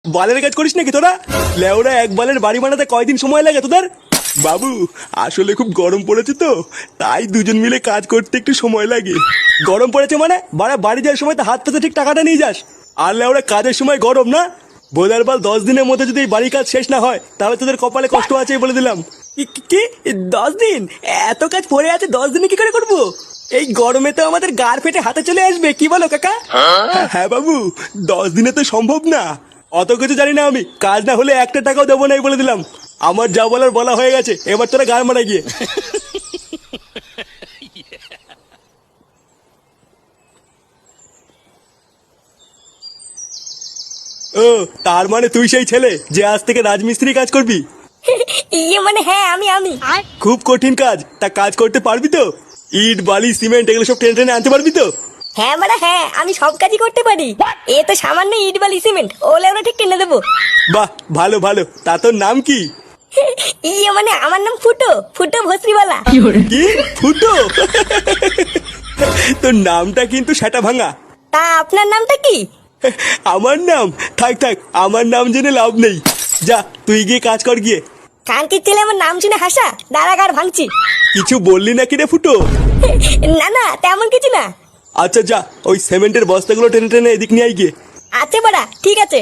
বালের কাজ করিস নাকি তোরা? লেওরা এক বালের বাড়ি বানাতে কয়দিন সময় লাগে তোদের? বাবু আসলে খুব গরম পড়েছে তো, তাই দুজন মিলে কাজ করতে একটু সময় লাগে। গরম পড়েছে মানে বাড়ি যাওয়ার সময় তো হাত পাতে ঠিক টাকাটা নিয়ে যাস। আর লেওরা কাজের সময় গরম না? বোধার বাল 10 দিনের মধ্যে যদি এই বাড়ির কাজ শেষ না হয় তাহলে তোদের কপালে কষ্ট আছে বলে দিলাম। কি 10 দিন? এত কাজ পড়ে আছে 10 দিনে কি করে করবো? এই গরমে তো আমাদের গাড় ফেটে হাতে চলে আসবে, কি বলো কাকা? হ্যাঁ বাবু, 10 দিনে তো সম্ভব না। অত কিছু জানি না আমি, কাজ না হলে একটা টাকাও দেবো না বলে দিলাম। আমার যা বলার বলা হয়ে গেছে, এবার তোরা গাড় মারা গিয়ে। ও তার মানে তুই সেই ছেলে যে আজ থেকে রাজমিস্ত্রি কাজ করবি? মানে হ্যাঁ, আমি খুব কঠিন কাজ, তা কাজ করতে পারবি তো? ইট বালি সিমেন্ট এগুলো সব টেনে টেনে আনতে পারবি তো? হ্যাঁ মানে হ্যাঁ, আমি সব কাজই করতে পারি। এ তো সামান্য ইট বালি সিমেন্ট, ওলে ওরা ঠিক টেনে দেবো। বাহ ভালো ভালো, তা তোর নাম কি? মানে আমার নাম ফুটো, ফুটো ভস্রিওয়ালা। কি ফুটো? তোর নামটা কিন্তু সেটা ভাঙা। তা আপনার নামটা কি? আমার নাম? থাক থাক, আমার নাম জেনে লাভ নেই। যা তুই গিয়ে কাজ কর গিয়ে। কানকির ছেলে আমার নাম শুনে হাসা, দাঁড়াগার ভাঙছি। কিছু বললি নাকি রে ফুটো? না না, তেমন কিছু না। আচ্ছা যা, ওই সিমেন্টের বস্তাগুলো টেনে টেনে এদিক নিয়ে আয় গিয়ে। আচ্ছা বাড়া, ঠিক আছে।